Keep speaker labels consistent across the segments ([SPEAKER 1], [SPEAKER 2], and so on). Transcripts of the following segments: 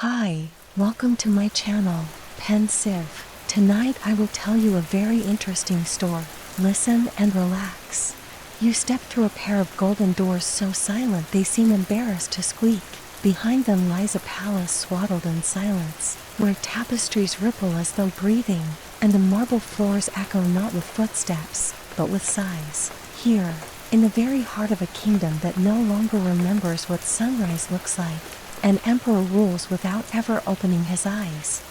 [SPEAKER 1] Hi, welcome to my channel, Pensive. Tonight I will tell you a very interesting story. Listen and relax. You step through a pair of golden doors so silent they seem embarrassed to squeak. Behind them lies a palace swaddled in silence, where tapestries ripple as though breathing, and the marble floors echo not with footsteps, but with sighs. Here, in the very heart of a kingdom that no longer remembers what sunrise looks like, an emperor rules without ever opening his eyes.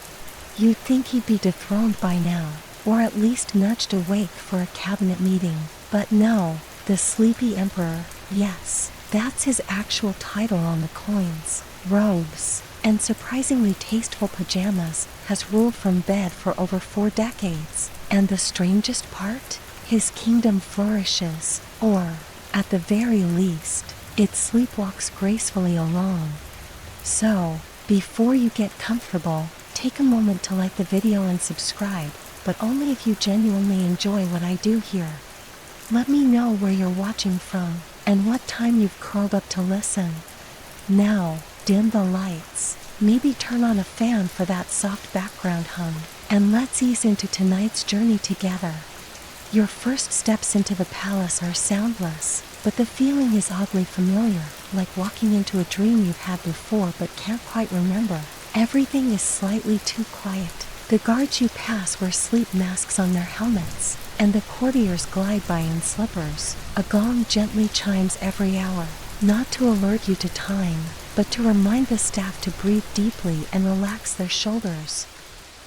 [SPEAKER 1] You'd think he'd be dethroned by now, or at least nudged awake for a cabinet meeting. But no, the sleepy emperor, yes, that's his actual title on the coins, robes, and surprisingly tasteful pajamas, has ruled from bed for over 4 decades. And the strangest part? His kingdom flourishes, or, at the very least, it sleepwalks gracefully along. So, before you get comfortable, take a moment to like the video and subscribe, but only if you genuinely enjoy what I do here. Let me know where you're watching from, and what time you've curled up to listen. Now, dim the lights, maybe turn on a fan for that soft background hum, and let's ease into tonight's journey together. Your first steps into the palace are soundless, but the feeling is oddly familiar, like walking into a dream you've had before but can't quite remember. Everything is slightly too quiet. The guards you pass wear sleep masks on their helmets, and the courtiers glide by in slippers. A gong gently chimes every hour, not to alert you to time, but to remind the staff to breathe deeply and relax their shoulders.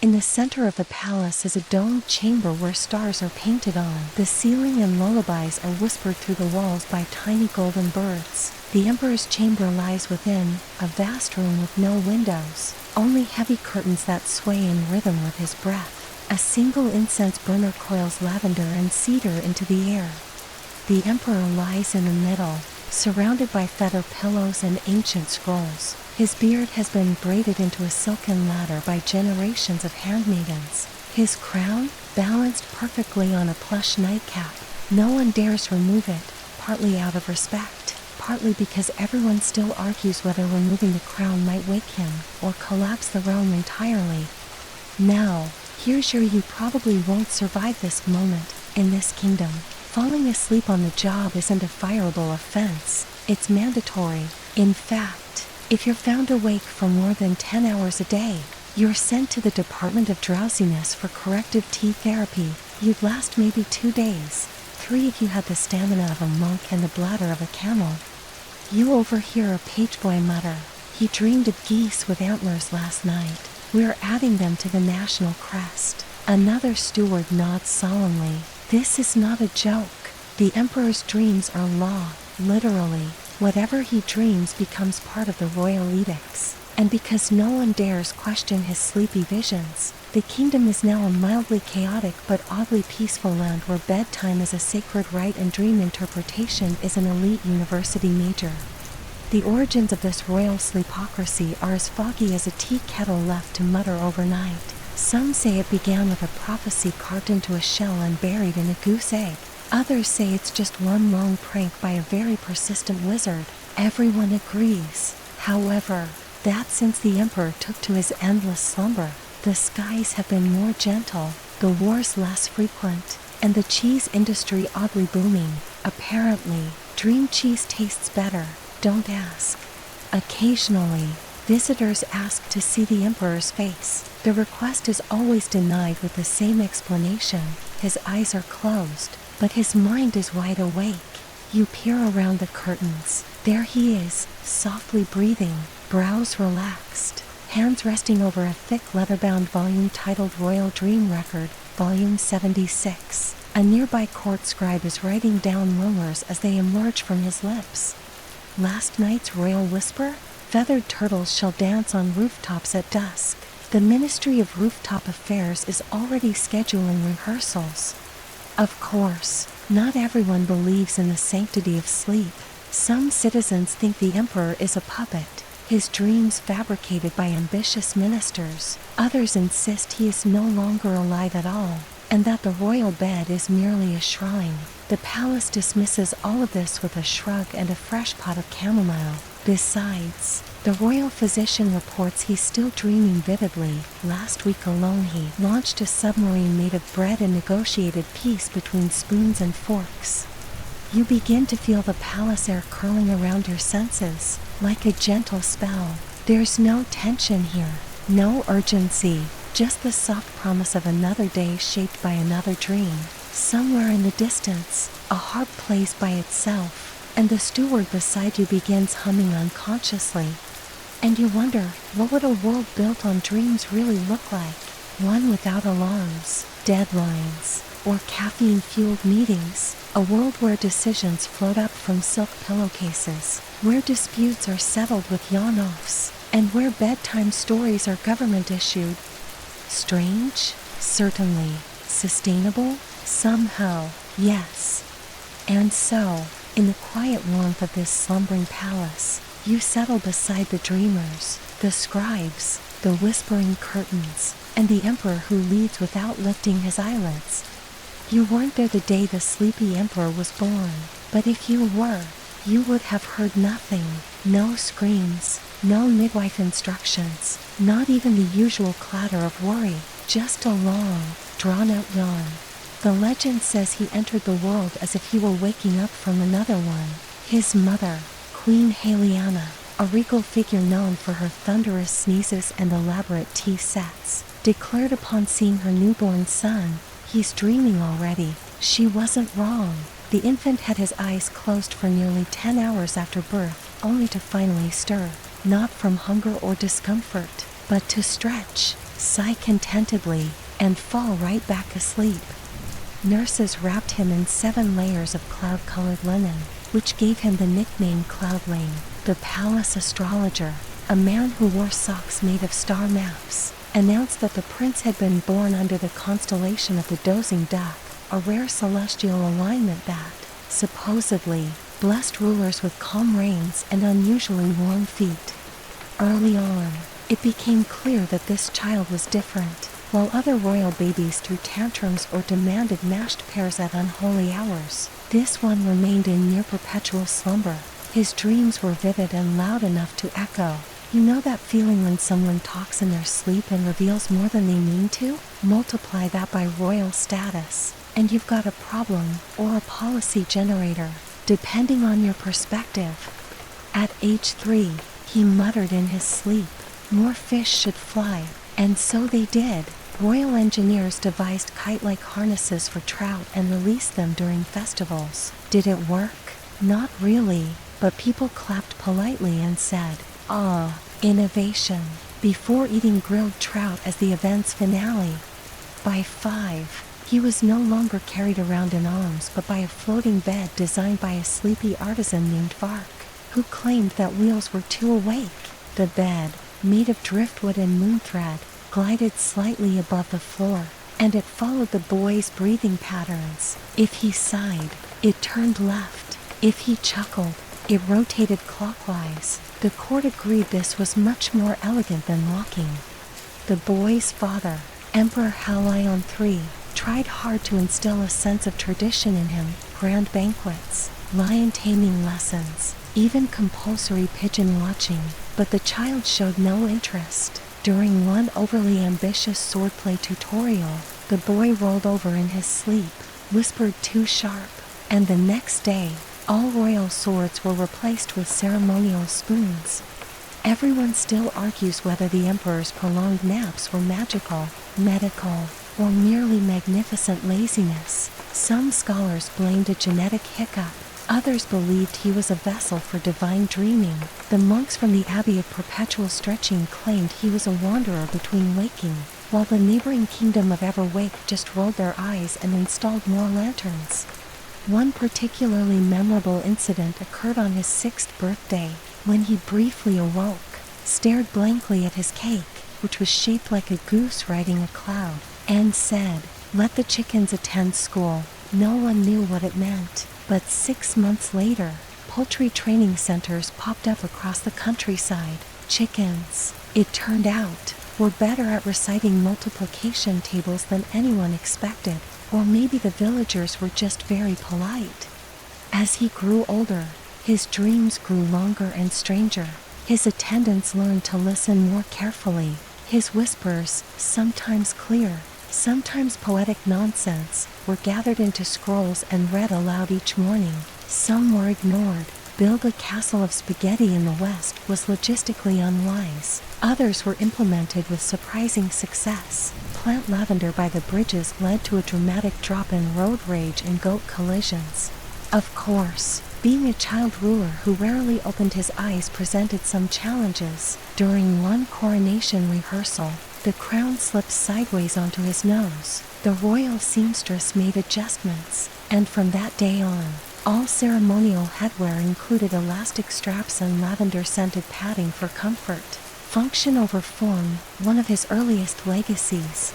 [SPEAKER 1] In the center of the palace is a domed chamber where stars are painted on. The ceiling and lullabies are whispered through the walls by tiny golden birds. The emperor's chamber lies within, a vast room with no windows, only heavy curtains that sway in rhythm with his breath. A single incense burner coils lavender and cedar into the air. The emperor lies in the middle, surrounded by feather pillows and ancient scrolls. His beard has been braided into a silken ladder by generations of handmaidens. His crown, balanced perfectly on a plush nightcap. No one dares remove it, partly out of respect, partly because everyone still argues whether removing the crown might wake him, or collapse the realm entirely. Now, here's you probably won't survive this moment. In this kingdom, falling asleep on the job isn't a fireable offense, it's mandatory. In fact, if you're found awake for more than 10 hours a day, you're sent to the Department of Drowsiness for corrective tea therapy. You'd last maybe 2 days, 3 if you had the stamina of a monk and the bladder of a camel. You overhear a pageboy mutter, "He dreamed of geese with antlers last night. We're adding them to the national crest." Another steward nods solemnly. This is not a joke. The emperor's dreams are law, literally. Whatever he dreams becomes part of the royal edicts, and because no one dares question his sleepy visions, the kingdom is now a mildly chaotic but oddly peaceful land where bedtime is a sacred rite and dream interpretation is an elite university major. The origins of this royal sleepocracy are as foggy as a tea kettle left to mutter overnight. Some say it began with a prophecy carved into a shell and buried in a goose egg. Others say it's just one long prank by a very persistent wizard. Everyone agrees, however, that since the emperor took to his endless slumber, the skies have been more gentle, the wars less frequent, and the cheese industry oddly booming. Apparently, dream cheese tastes better, don't ask. Occasionally, visitors ask to see the emperor's face. The request is always denied with the same explanation: his eyes are closed, but his mind is wide awake. You peer around the curtains. There he is, softly breathing, brows relaxed, hands resting over a thick leather-bound volume titled Royal Dream Record, Volume 76. A nearby court scribe is writing down rumors as they emerge from his lips. Last night's royal whisper? Feathered turtles shall dance on rooftops at dusk. The Ministry of Rooftop Affairs is already scheduling rehearsals. Of course, not everyone believes in the sanctity of sleep. Some citizens think the emperor is a puppet, his dreams fabricated by ambitious ministers. Others insist he is no longer alive at all, and that the royal bed is merely a shrine. The palace dismisses all of this with a shrug and a fresh pot of chamomile. Besides, The royal physician reports he's still dreaming vividly. Last week alone he launched a submarine made of bread and negotiated peace between spoons and forks. You begin to feel the palace air curling around your senses, like a gentle spell. There's no tension here, no urgency, just the soft promise of another day shaped by another dream. Somewhere in the distance, a harp plays by itself, and the steward beside you begins humming unconsciously. And you wonder, what would a world built on dreams really look like? One without alarms, deadlines, or caffeine-fueled meetings. A world where decisions float up from silk pillowcases, where disputes are settled with yawn-offs, and where bedtime stories are government-issued. Strange? Certainly. Sustainable? Somehow, yes. And so, in the quiet warmth of this slumbering palace, you settle beside the dreamers, the scribes, the whispering curtains, and the emperor who leads without lifting his eyelids. You weren't there the day the sleepy emperor was born, but if you were, you would have heard nothing. No screams, no midwife instructions, not even the usual clatter of worry, just a long, drawn-out yawn. The legend says he entered the world as if he were waking up from another one. His mother, Queen Heliana, a regal figure known for her thunderous sneezes and elaborate tea sets, declared upon seeing her newborn son, "He's dreaming already." She wasn't wrong. The infant had his eyes closed for nearly 10 hours after birth, only to finally stir, not from hunger or discomfort, but to stretch, sigh contentedly, and fall right back asleep. Nurses wrapped him in 7 layers of cloud-colored linen, which gave him the nickname Cloudling. The palace astrologer, a man who wore socks made of star maps, announced that the prince had been born under the constellation of the dozing duck, a rare celestial alignment that, supposedly, blessed rulers with calm reigns and unusually warm feet. Early on, it became clear that this child was different. While other royal babies threw tantrums or demanded mashed pears at unholy hours, this one remained in near-perpetual slumber. His dreams were vivid and loud enough to echo. You know that feeling when someone talks in their sleep and reveals more than they mean to? Multiply that by royal status, and you've got a problem, or a policy generator, depending on your perspective. At age 3, he muttered in his sleep, "More fish should fly," and so they did. Royal engineers devised kite-like harnesses for trout and released them during festivals. Did it work? Not really, but people clapped politely and said, "Ah, innovation," before eating grilled trout as the event's finale. By 5, he was no longer carried around in arms but by a floating bed designed by a sleepy artisan named Vark, who claimed that wheels were too awake. The bed, made of driftwood and moon thread, glided slightly above the floor, and it followed the boy's breathing patterns. If he sighed, it turned left. If he chuckled, it rotated clockwise. The court agreed this was much more elegant than walking. The boy's father, Emperor Halion III, tried hard to instill a sense of tradition in him. Grand banquets, lion taming lessons, even compulsory pigeon watching, but the child showed no interest. During one overly ambitious swordplay tutorial, the boy rolled over in his sleep, whispered "too sharp," and the next day, all royal swords were replaced with ceremonial spoons. Everyone still argues whether the emperor's prolonged naps were magical, medical, or merely magnificent laziness. Some scholars blamed a genetic hiccup. Others believed he was a vessel for divine dreaming. The monks from the Abbey of Perpetual Stretching claimed he was a wanderer between waking, while the neighboring kingdom of Everwake just rolled their eyes and installed more lanterns. One particularly memorable incident occurred on his 6th birthday, when he briefly awoke, stared blankly at his cake, which was shaped like a goose riding a cloud, and said, "Let the chickens attend school." No one knew what it meant. But 6 months later, poultry training centers popped up across the countryside. Chickens, it turned out, were better at reciting multiplication tables than anyone expected, or maybe the villagers were just very polite. As he grew older, his dreams grew longer and stranger. His attendants learned to listen more carefully. His whispers, sometimes clear, sometimes poetic nonsense, were gathered into scrolls and read aloud each morning. Some were ignored. Build a castle of spaghetti in the West was logistically unwise. Others were implemented with surprising success. Plant lavender by the bridges led to a dramatic drop in road rage and goat collisions. Of course, being a child ruler who rarely opened his eyes presented some challenges. During one coronation rehearsal, the crown slipped sideways onto his nose. The royal seamstress made adjustments, and from that day on, all ceremonial headwear included elastic straps and lavender-scented padding for comfort. Function over form, one of his earliest legacies.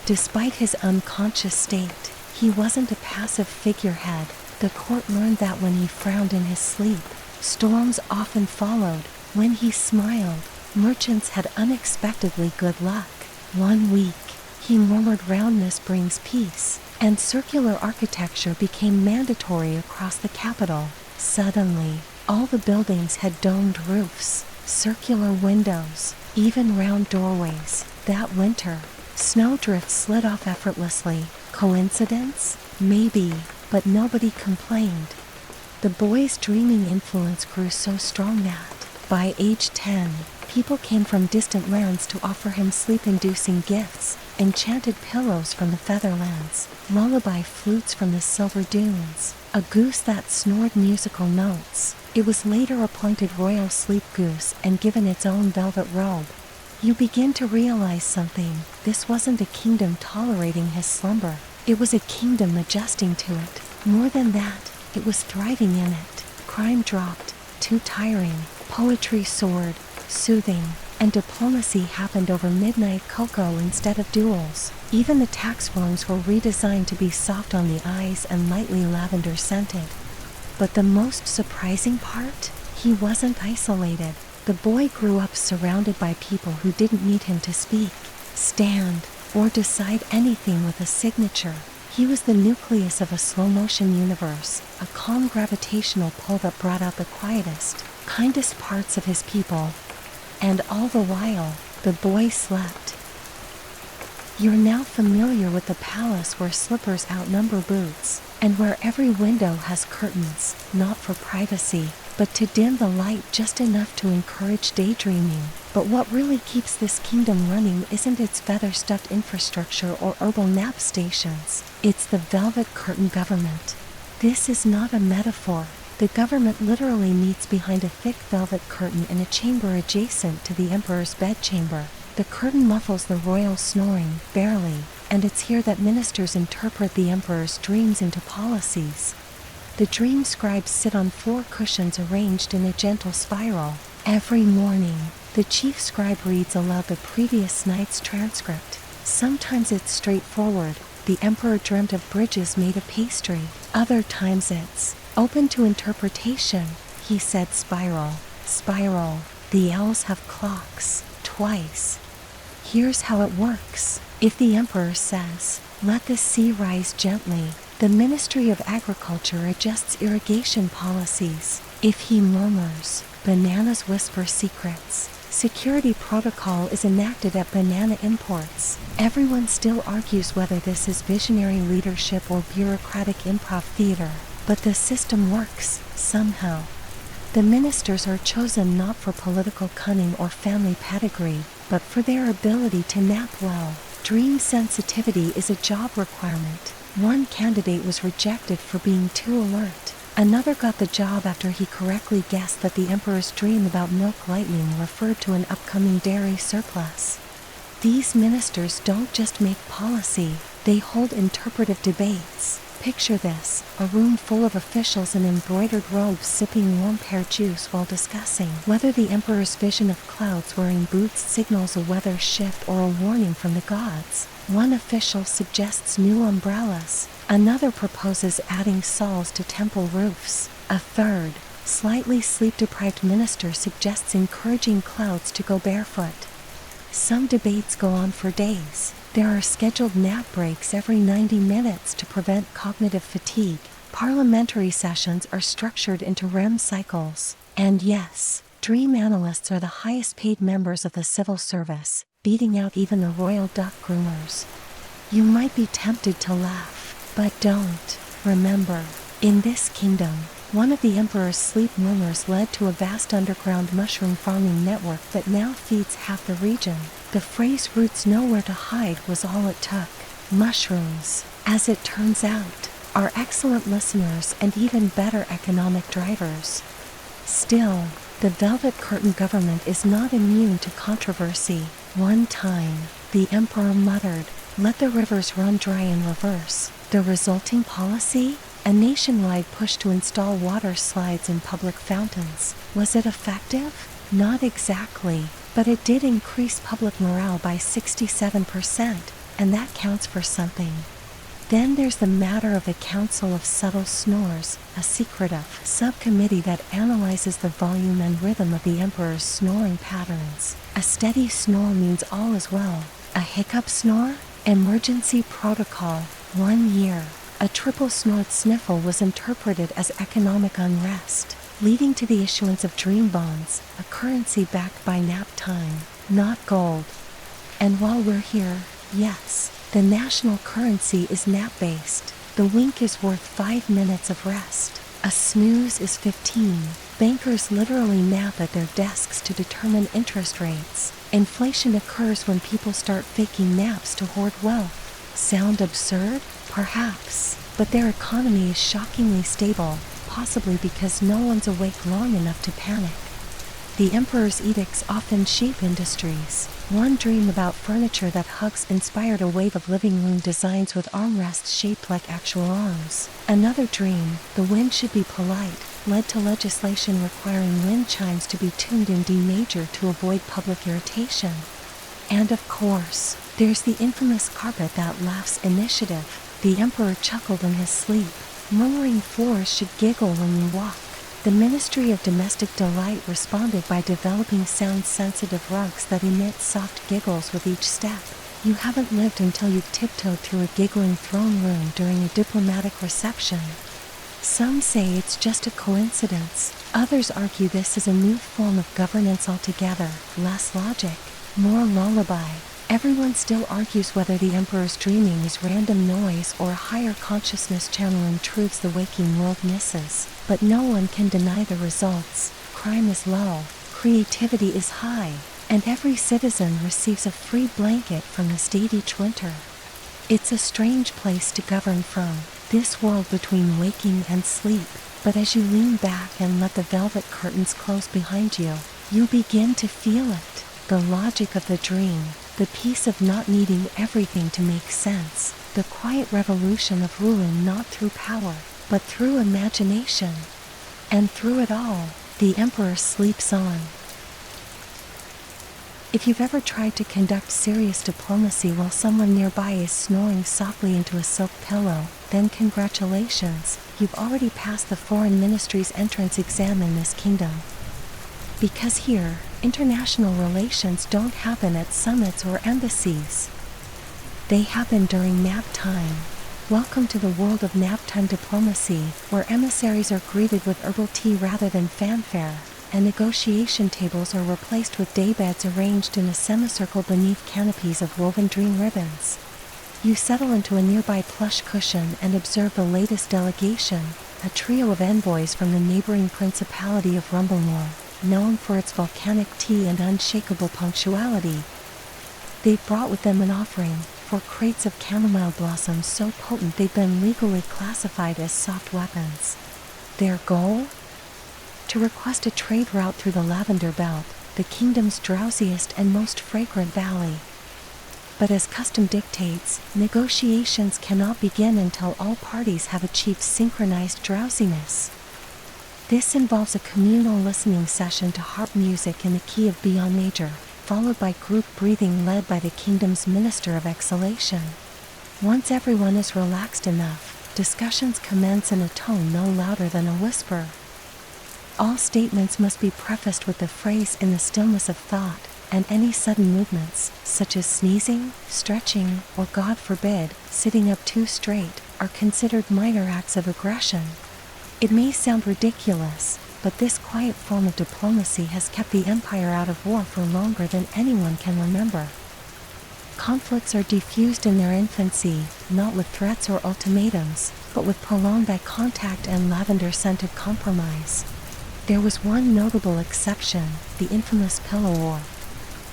[SPEAKER 1] Despite his unconscious state, he wasn't a passive figurehead. The court learned that when he frowned in his sleep, storms often followed. When he smiled, merchants had unexpectedly good luck. One week, he murmured roundness brings peace, and circular architecture became mandatory across the capital. Suddenly, all the buildings had domed roofs, circular windows, even round doorways. That winter, snowdrifts slid off effortlessly. Coincidence? Maybe, but nobody complained. The boy's dreaming influence grew so strong that, by age 10, people came from distant lands to offer him sleep-inducing gifts, enchanted pillows from the Featherlands, lullaby flutes from the Silver Dunes, a goose that snored musical notes. It was later appointed royal sleep goose and given its own velvet robe. You begin to realize something. This wasn't a kingdom tolerating his slumber. It was a kingdom adjusting to it. More than that, it was thriving in it. Crime dropped, too tiring. Poetry soared, soothing, and diplomacy happened over midnight cocoa instead of duels. Even the tax forms were redesigned to be soft on the eyes and lightly lavender scented. But the most surprising part? He wasn't isolated. The boy grew up surrounded by people who didn't need him to speak, stand, or decide anything with a signature. He was the nucleus of a slow-motion universe, a calm gravitational pull that brought out the quietest, kindest parts of his people. And all the while, the boy slept. You're now familiar with the palace where slippers outnumber boots, and where every window has curtains, not for privacy, but to dim the light just enough to encourage daydreaming. But what really keeps this kingdom running isn't its feather-stuffed infrastructure or herbal nap stations. It's the velvet curtain government. This is not a metaphor. The government literally meets behind a thick velvet curtain in a chamber adjacent to the emperor's bedchamber. The curtain muffles the royal snoring, barely, and it's here that ministers interpret the emperor's dreams into policies. The dream scribes sit on 4 cushions arranged in a gentle spiral. Every morning, the chief scribe reads aloud the previous night's transcript. Sometimes it's straightforward. The emperor dreamt of bridges made of pastry. Other times it's open to interpretation. He said spiral, spiral. The owls have clocks, twice. Here's how it works. If the emperor says, "Let the sea rise gently," the Ministry of Agriculture adjusts irrigation policies. If he murmurs, bananas whisper secrets. Security protocol is enacted at banana imports. Everyone still argues whether this is visionary leadership or bureaucratic improv theater, but the system works, somehow. The ministers are chosen not for political cunning or family pedigree, but for their ability to nap well. Dream sensitivity is a job requirement. One candidate was rejected for being too alert. Another got the job after he correctly guessed that the emperor's dream about milk lightning referred to an upcoming dairy surplus. These ministers don't just make policy, they hold interpretive debates. Picture this, a room full of officials in embroidered robes sipping warm pear juice while discussing whether the emperor's vision of clouds wearing boots signals a weather shift or a warning from the gods. One official suggests new umbrellas. Another proposes adding stalls to temple roofs. A third, slightly sleep-deprived minister suggests encouraging clouds to go barefoot. Some debates go on for days. There are scheduled nap breaks every 90 minutes to prevent cognitive fatigue. Parliamentary sessions are structured into REM cycles. And yes, Dream analysts are the highest paid members of the civil service, beating out even the royal duck groomers. You might be tempted to laugh, but don't. Remember, in this kingdom, one of the emperor's sleep rumors led to a vast underground mushroom farming network that now feeds half the region. The phrase "roots nowhere to hide" was all it took. Mushrooms, as it turns out, are excellent listeners and even better economic drivers. Still, the Velvet Curtain government is not immune to controversy. One time, the emperor muttered, "Let the rivers run dry in reverse." The resulting policy? A nationwide push to install water slides in public fountains. Was it effective? Not exactly, but it did increase public morale by 67%, and that counts for something. Then there's the matter of the Council of Subtle Snores, a secretive subcommittee that analyzes the volume and rhythm of the emperor's snoring patterns. A steady snore means all is well. A hiccup snore? Emergency protocol. 1 year. A triple snort sniffle was interpreted as economic unrest, leading to the issuance of dream bonds, a currency backed by nap time, not gold. And while we're here, yes, the national currency is nap-based. The wink is worth 5 minutes of rest. A snooze is 15. Bankers literally nap at their desks to determine interest rates. Inflation occurs when people start faking naps to hoard wealth. Sound absurd? Perhaps, but their economy is shockingly stable, possibly because no one's awake long enough to panic. The emperor's edicts often shape industries. One dream about furniture that hugs inspired a wave of living room designs with armrests shaped like actual arms. Another dream, the wind should be polite, led to legislation requiring wind chimes to be tuned in D major to avoid public irritation. And of course, there's the infamous carpet that laughs initiative. The emperor chuckled in his sleep, murmuring floors should giggle when you walk. The Ministry of Domestic Delight responded by developing sound-sensitive rugs that emit soft giggles with each step. You haven't lived until you've tiptoed through a giggling throne room during a diplomatic reception. Some say it's just a coincidence. Others argue this is a new form of governance altogether. Less logic, more lullaby. Everyone still argues whether the emperor's dreaming is random noise or a higher consciousness channeling truths the waking world misses. But no one can deny the results. Crime is low, creativity is high, and every citizen receives a free blanket from the state each winter. It's a strange place to govern from, this world between waking and sleep. But as you lean back and let the velvet curtains close behind you, you begin to feel it. The logic of the dream, the peace of not needing everything to make sense, the quiet revolution of ruling not through power, but through imagination. And through it all, the emperor sleeps on. If you've ever tried to conduct serious diplomacy while someone nearby is snoring softly into a silk pillow, then congratulations, you've already passed the foreign ministry's entrance exam in this kingdom. Because here, international relations don't happen at summits or embassies. They happen during nap time. Welcome to the world of naptime diplomacy, where emissaries are greeted with herbal tea rather than fanfare, and negotiation tables are replaced with daybeds arranged in a semicircle beneath canopies of woven dream ribbons. You settle into a nearby plush cushion and observe the latest delegation, a trio of envoys from the neighboring Principality of Rumblemore, known for its volcanic tea and unshakable punctuality. They've brought with them an offering, 4 crates of chamomile blossoms so potent they've been legally classified as soft weapons. Their goal? To request a trade route through the Lavender Belt, the kingdom's drowsiest and most fragrant valley. But as custom dictates, negotiations cannot begin until all parties have achieved synchronized drowsiness. This involves a communal listening session to harp music in the key of B major, followed by group breathing led by the kingdom's Minister of Exhalation. Once everyone is relaxed enough, discussions commence in a tone no louder than a whisper. All statements must be prefaced with the phrase "in the stillness of thought," and any sudden movements, such as sneezing, stretching, or God forbid, sitting up too straight, are considered minor acts of aggression. It may sound ridiculous, but this quiet form of diplomacy has kept the empire out of war for longer than anyone can remember. Conflicts are diffused in their infancy, not with threats or ultimatums, but with prolonged eye contact and lavender-scented compromise. There was one notable exception, the infamous Pillow War.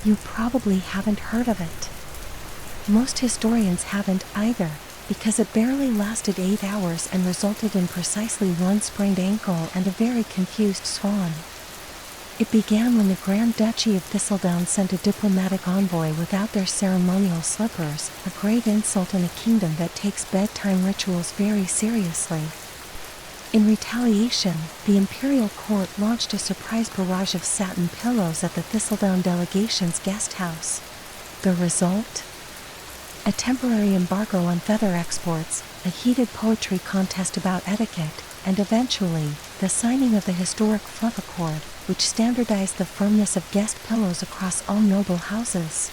[SPEAKER 1] You probably haven't heard of it. Most historians haven't either, because it barely lasted 8 hours and resulted in precisely one sprained ankle and a very confused swan. It began when the Grand Duchy of Thistledown sent a diplomatic envoy without their ceremonial slippers, a grave insult in a kingdom that takes bedtime rituals very seriously. In retaliation, the imperial court launched a surprise barrage of satin pillows at the Thistledown delegation's guest house. The result? A temporary embargo on feather exports, a heated poetry contest about etiquette, and eventually, the signing of the historic Fluff Accord, which standardized the firmness of guest pillows across all noble houses.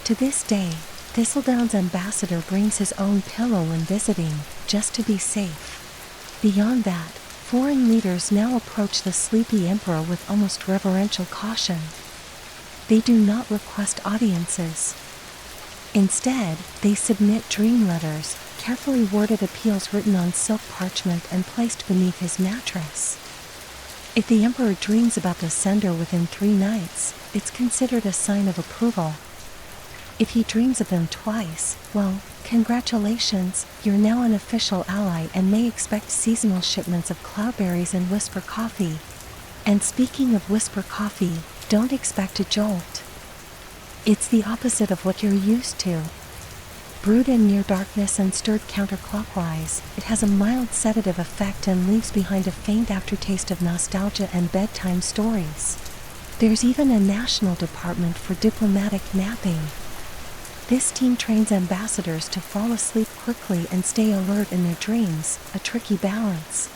[SPEAKER 1] To this day, Thistledown's ambassador brings his own pillow when visiting, just to be safe. Beyond that, foreign leaders now approach the sleepy emperor with almost reverential caution. They do not request audiences. Instead, they submit dream letters, carefully worded appeals written on silk parchment and placed beneath his mattress. If the emperor dreams about the sender within 3 nights, it's considered a sign of approval. If he dreams of them twice, well, congratulations, you're now an official ally and may expect seasonal shipments of cloudberries and whisper coffee. And speaking of whisper coffee, don't expect a jolt. It's the opposite of what you're used to. Brewed in near darkness and stirred counterclockwise, it has a mild sedative effect and leaves behind a faint aftertaste of nostalgia and bedtime stories. There's even a national department for diplomatic napping. This team trains ambassadors to fall asleep quickly and stay alert in their dreams, a tricky balance.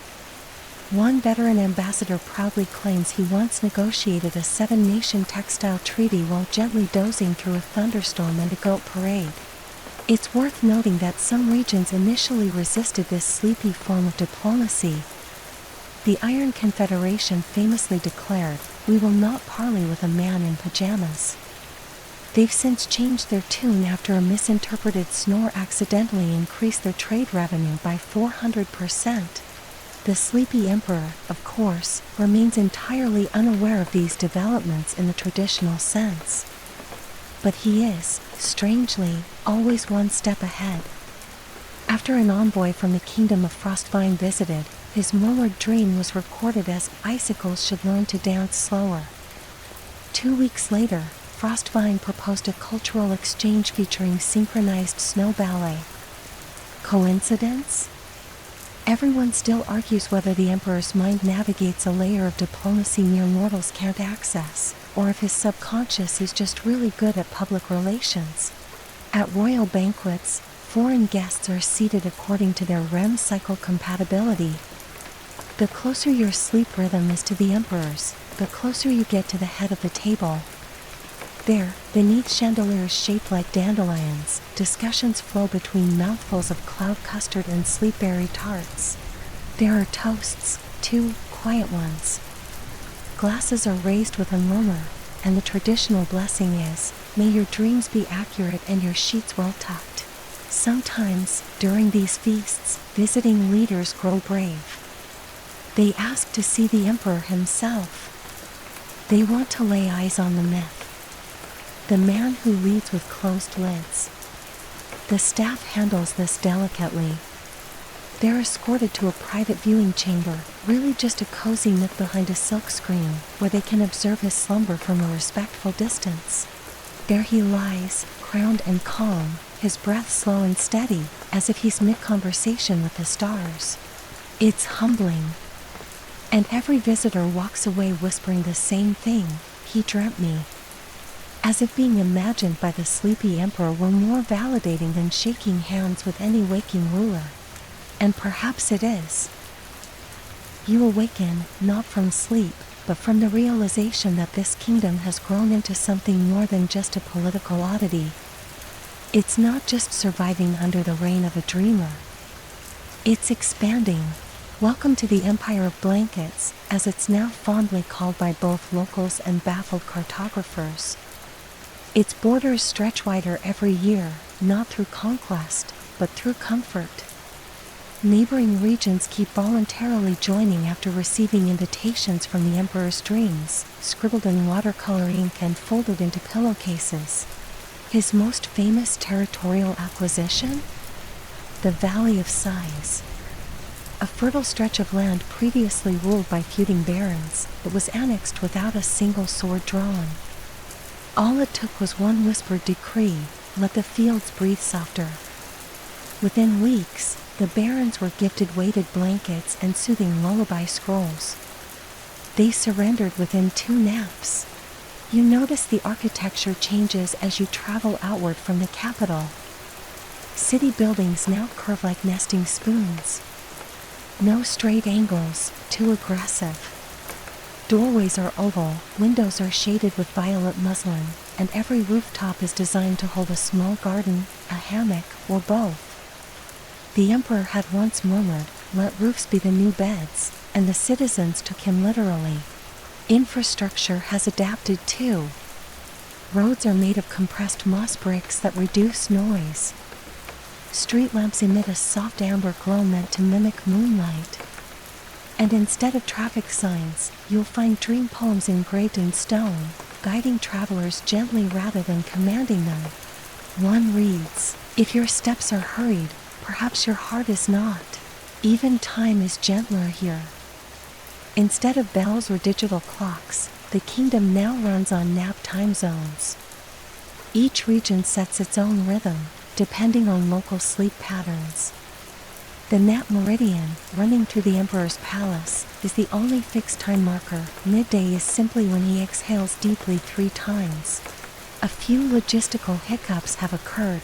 [SPEAKER 1] One veteran ambassador proudly claims he once negotiated a 7-nation textile treaty while gently dozing through a thunderstorm and a goat parade. It's worth noting that some regions initially resisted this sleepy form of diplomacy. The Iron Confederation famously declared, "We will not parley with a man in pajamas." They've since changed their tune after a misinterpreted snore accidentally increased their trade revenue by 400%. The sleepy emperor, of course, remains entirely unaware of these developments in the traditional sense. But he is, strangely, always one step ahead. After an envoy from the kingdom of Frostvine visited, his murmured dream was recorded as icicles should learn to dance slower. 2 weeks later, Frostvine proposed a cultural exchange featuring synchronized snow ballet. Coincidence? Everyone still argues whether the emperor's mind navigates a layer of diplomacy mere mortals can't access, or if his subconscious is just really good at public relations. At royal banquets, foreign guests are seated according to their REM cycle compatibility. The closer your sleep rhythm is to the emperor's, the closer you get to the head of the table. There, beneath chandeliers shaped like dandelions, discussions flow between mouthfuls of cloud custard and sleepberry tarts. There are toasts, too, quiet ones. Glasses are raised with a murmur, and the traditional blessing is, "May your dreams be accurate and your sheets well tucked." Sometimes, during these feasts, visiting leaders grow brave. They ask to see the emperor himself. They want to lay eyes on the myth. The man who leads with closed lids. The staff handles this delicately. They're escorted to a private viewing chamber, really just a cozy nook behind a silk screen, where they can observe his slumber from a respectful distance. There he lies, crowned and calm, his breath slow and steady, as if he's mid-conversation with the stars. It's humbling. And every visitor walks away whispering the same thing, "He dreamt me." As if being imagined by the sleepy emperor were more validating than shaking hands with any waking ruler. And perhaps it is. You awaken, not from sleep, but from the realization that this kingdom has grown into something more than just a political oddity. It's not just surviving under the reign of a dreamer. It's expanding. Welcome to the Empire of Blankets, as it's now fondly called by both locals and baffled cartographers. Its borders stretch wider every year, not through conquest, but through comfort. Neighboring regions keep voluntarily joining after receiving invitations from the emperor's dreams, scribbled in watercolor ink and folded into pillowcases. His most famous territorial acquisition? The Valley of Sighs. A fertile stretch of land previously ruled by feuding barons, it was annexed without a single sword drawn. All it took was one whispered decree: let the fields breathe softer. Within weeks, the barons were gifted weighted blankets and soothing lullaby scrolls. They surrendered within 2 naps. You notice the architecture changes as you travel outward from the capital. City buildings now curve like nesting spoons. No straight angles, too aggressive. Doorways are oval, windows are shaded with violet muslin, and every rooftop is designed to hold a small garden, a hammock, or both. The emperor had once murmured, "Let roofs be the new beds," and the citizens took him literally. Infrastructure has adapted too. Roads are made of compressed moss bricks that reduce noise. Street lamps emit a soft amber glow meant to mimic moonlight. And instead of traffic signs, you'll find dream poems engraved in stone, guiding travelers gently rather than commanding them. One reads, "If your steps are hurried, perhaps your heart is not. Even time is gentler here." Instead of bells or digital clocks, the kingdom now runs on nap time zones. Each region sets its own rhythm, depending on local sleep patterns. The nap meridian, running through the emperor's palace, is the only fixed time marker. Midday is simply when he exhales deeply 3 times. A few logistical hiccups have occurred.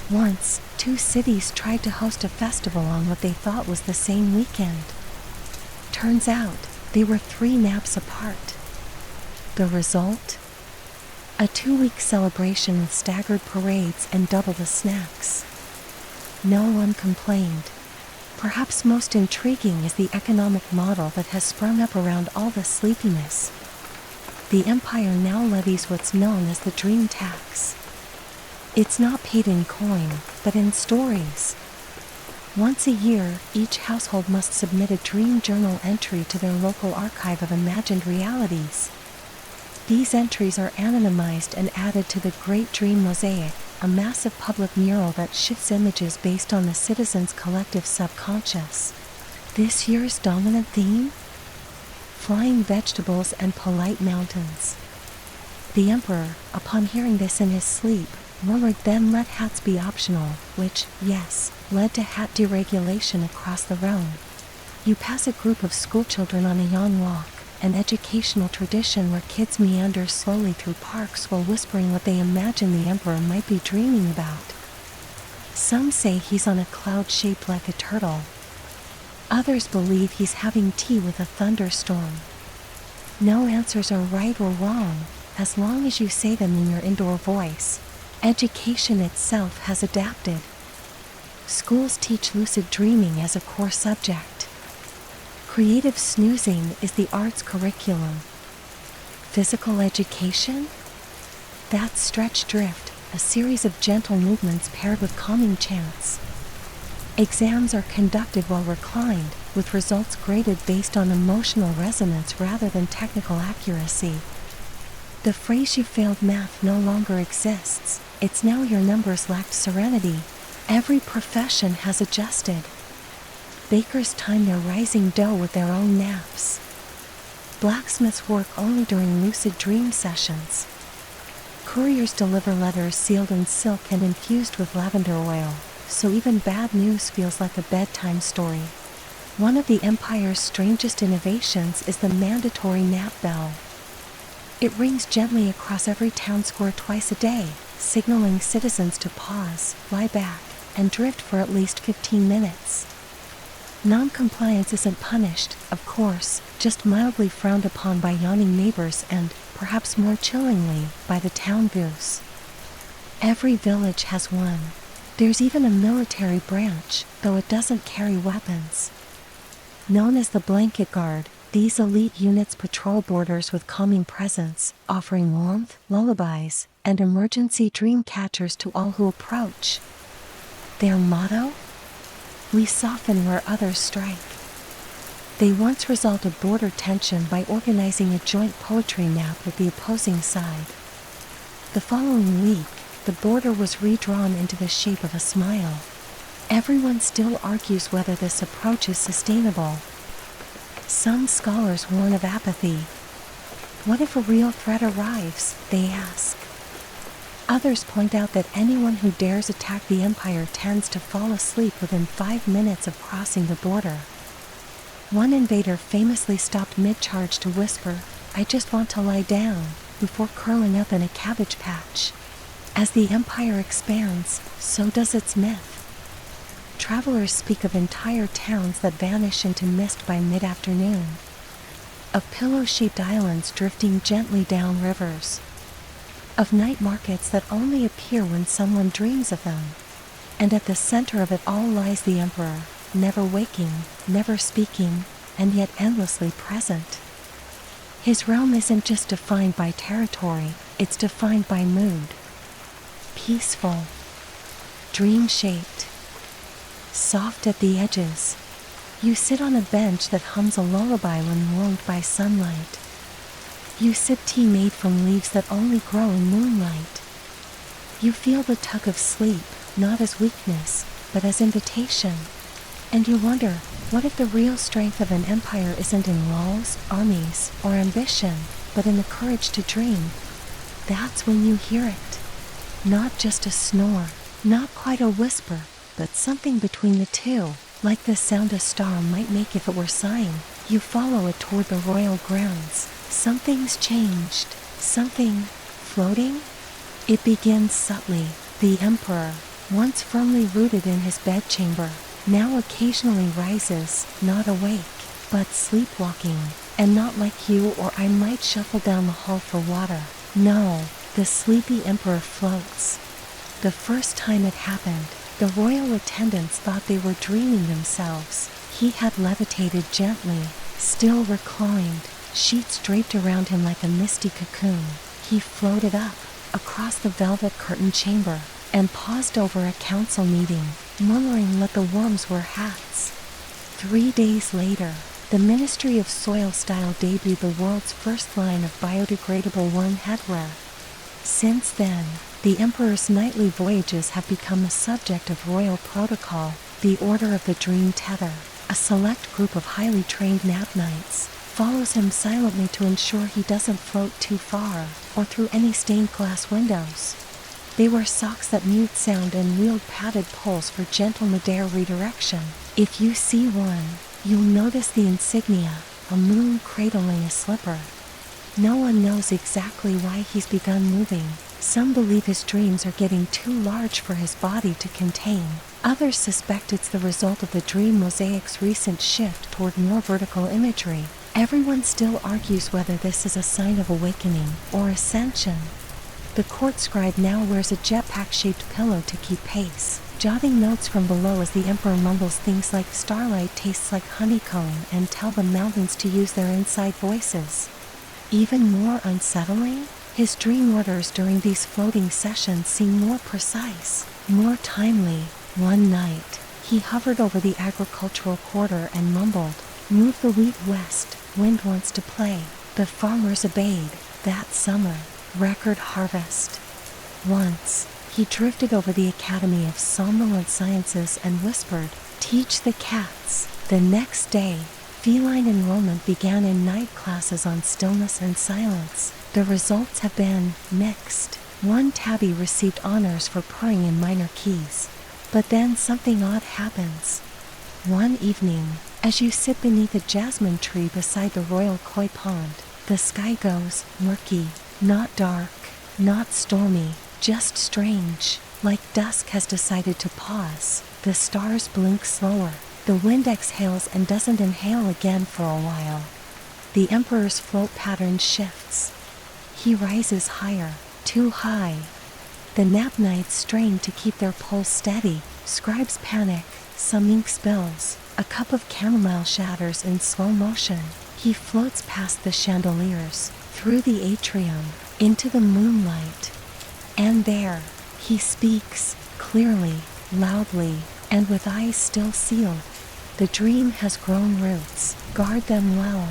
[SPEAKER 1] Once, 2 cities tried to host a festival on what they thought was the same weekend. Turns out, they were 3 naps apart. The result? A 2-week celebration with staggered parades and double the snacks. No one complained. Perhaps most intriguing is the economic model that has sprung up around all the sleepiness. The empire now levies what's known as the dream tax. It's not paid in coin, but in stories. Once a year, each household must submit a dream journal entry to their local archive of imagined realities. These entries are anonymized and added to the Great Dream Mosaic, a massive public mural that shifts images based on the citizens' collective subconscious. This year's dominant theme? Flying vegetables and polite mountains. The emperor, upon hearing this in his sleep, murmured, "Then let hats be optional," which, yes, led to hat deregulation across the realm. You pass a group of schoolchildren on a yawn walk, an educational tradition where kids meander slowly through parks while whispering what they imagine the emperor might be dreaming about. Some say he's on a cloud shaped like a turtle. Others believe he's having tea with a thunderstorm. No answers are right or wrong, as long as you say them in your indoor voice. Education itself has adapted. Schools teach lucid dreaming as a core subject. Creative snoozing is the arts curriculum. Physical education? That's stretch drift, a series of gentle movements paired with calming chants. Exams are conducted while reclined, with results graded based on emotional resonance rather than technical accuracy. The phrase "you failed math" no longer exists. It's now "your numbers lacked serenity." Every profession has adjusted. Bakers time their rising dough with their own naps. Blacksmiths work only during lucid dream sessions. Couriers deliver letters sealed in silk and infused with lavender oil, so even bad news feels like a bedtime story. One of the empire's strangest innovations is the mandatory nap bell. It rings gently across every town square twice a day, signaling citizens to pause, lie back, and drift for at least 15 minutes. Non-compliance isn't punished, of course, just mildly frowned upon by yawning neighbors and, perhaps more chillingly, by the town goose. Every village has one. There's even a military branch, though it doesn't carry weapons. Known as the blanket guard, these elite units patrol borders with calming presence, offering warmth, lullabies, and emergency dream catchers to all who approach. Their motto? We soften where others strike. They once resolved border tension by organizing a joint poetry nap with the opposing side. The following week, the border was redrawn into the shape of a smile. Everyone still argues whether this approach is sustainable. Some scholars warn of apathy. What if a real threat arrives, they ask. Others point out that anyone who dares attack the empire tends to fall asleep within 5 minutes of crossing the border. One invader famously stopped mid-charge to whisper, "I just want to lie down," before curling up in a cabbage patch. As the empire expands, so does its myth. Travelers speak of entire towns that vanish into mist by mid-afternoon. Of pillow-shaped islands drifting gently down rivers. Of night markets that only appear when someone dreams of them. And at the center of it all lies the emperor, never waking, never speaking, and yet endlessly present. His realm isn't just defined by territory, it's defined by mood. Peaceful, dream-shaped, soft at the edges. You sit on a bench that hums a lullaby when warmed by sunlight. You sip tea made from leaves that only grow in moonlight. You feel the tug of sleep, not as weakness, but as invitation. And you wonder, what if the real strength of an empire isn't in laws, armies, or ambition, but in the courage to dream? That's when you hear it. Not just a snore, not quite a whisper, but something between the two, like the sound a star might make if it were sighing. You follow it toward the royal grounds. Something's changed. Something floating? It begins subtly. The emperor, once firmly rooted in his bedchamber, now occasionally rises, not awake, but sleepwalking, and not like you or I might shuffle down the hall for water. No, the sleepy emperor floats. The first time it happened, the royal attendants thought they were dreaming themselves. He had levitated gently, still reclined, sheets draped around him like a misty cocoon. He floated up, across the velvet-curtained chamber, and paused over a council meeting, murmuring let the worms wear hats. 3 days later, the Ministry of Soil Style debuted the world's first line of biodegradable worm headwear. Since then, the Emperor's nightly voyages have become the subject of royal protocol, the Order of the Dream Tether. A select group of highly trained nap knights follows him silently to ensure he doesn't float too far, or through any stained glass windows. They wear socks that mute sound and wield padded poles for gentle midair redirection. If you see one, you'll notice the insignia, a moon cradling a slipper. No one knows exactly why he's begun moving. Some believe his dreams are getting too large for his body to contain. Others suspect it's the result of the dream mosaic's recent shift toward more vertical imagery. Everyone still argues whether this is a sign of awakening or ascension. The court scribe now wears a jetpack-shaped pillow to keep pace, jotting notes from below as the emperor mumbles things like starlight tastes like honeycomb and tell the mountains to use their inside voices. Even more unsettling, his dream orders during these floating sessions seem more precise, more timely. One night, he hovered over the agricultural quarter and mumbled, "Move the wheat west, wind wants to play." The farmers obeyed. That summer, record harvest. Once, he drifted over the Academy of Somnolent Sciences and whispered, "Teach the cats." The next day, feline enrollment began in night classes on stillness and silence. The results have been mixed. One tabby received honors for purring in minor keys. But then something odd happens. One evening, as you sit beneath a jasmine tree beside the royal koi pond, the sky goes murky, not dark, not stormy, just strange, like dusk has decided to pause. The stars blink slower. The wind exhales and doesn't inhale again for a while. The emperor's float pattern shifts. He rises higher, too high. The nap knights strain to keep their pulse steady. Scribes panic. Some ink spills, a cup of chamomile shatters in slow motion. He floats past the chandeliers, through the atrium, into the moonlight. And there, he speaks, clearly, loudly, and with eyes still sealed. The dream has grown roots, guard them well.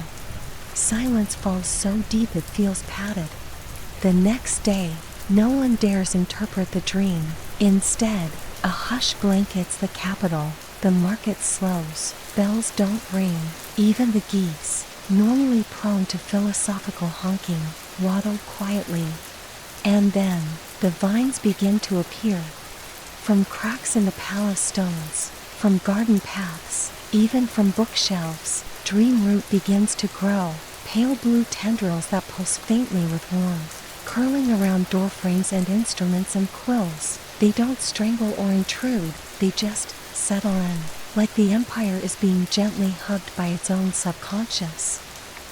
[SPEAKER 1] Silence falls so deep it feels padded. The next day, no one dares interpret the dream. Instead, a hush blankets the capital. The market slows, bells don't ring. Even the geese, normally prone to philosophical honking, waddle quietly. And then, the vines begin to appear. From cracks in the palace stones, from garden paths, even from bookshelves, dream root begins to grow. Pale blue tendrils that pulse faintly with warmth, curling around doorframes and instruments and quills. They don't strangle or intrude, they just settle in, like the empire is being gently hugged by its own subconscious.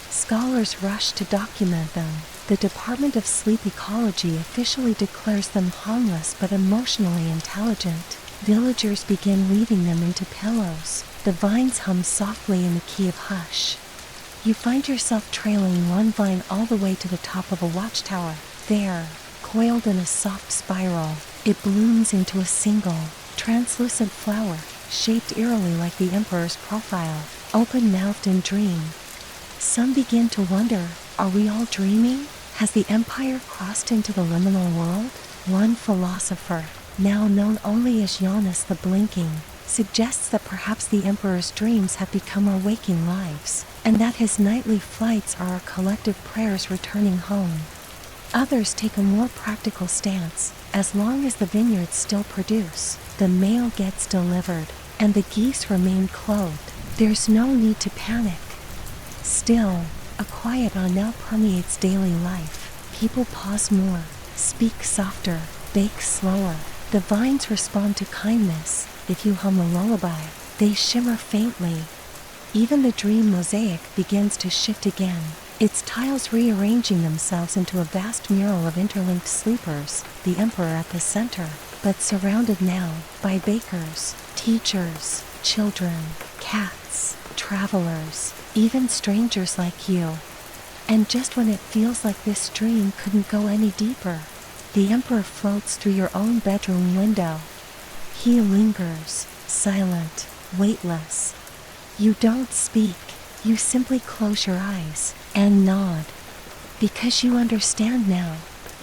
[SPEAKER 1] Scholars rush to document them. The Department of Sleep Ecology officially declares them harmless but emotionally intelligent. Villagers begin weaving them into pillows. The vines hum softly in the key of hush. You find yourself trailing one vine all the way to the top of a watchtower. There, coiled in a soft spiral, it blooms into a single, translucent flower, shaped eerily like the emperor's profile, open-mouthed in dream. Some begin to wonder, are we all dreaming? Has the empire crossed into the liminal world? One philosopher, now known only as Janus the Blinking, suggests that perhaps the emperor's dreams have become our waking lives, and that his nightly flights are our collective prayers returning home. Others take a more practical stance. As long as the vineyards still produce, the mail gets delivered, and the geese remain clothed, there's no need to panic. Still, a quiet awe now permeates daily life. People pause more, speak softer, bake slower. The vines respond to kindness. If you hum a lullaby, they shimmer faintly. Even the dream mosaic begins to shift again, its tiles rearranging themselves into a vast mural of interlinked sleepers, the emperor at the center, but surrounded now by bakers, teachers, children, cats, travelers, even strangers like you. And just when it feels like this dream couldn't go any deeper, the emperor floats through your own bedroom window. He lingers, silent, weightless. You don't speak, you simply close your eyes and nod. Because you understand now.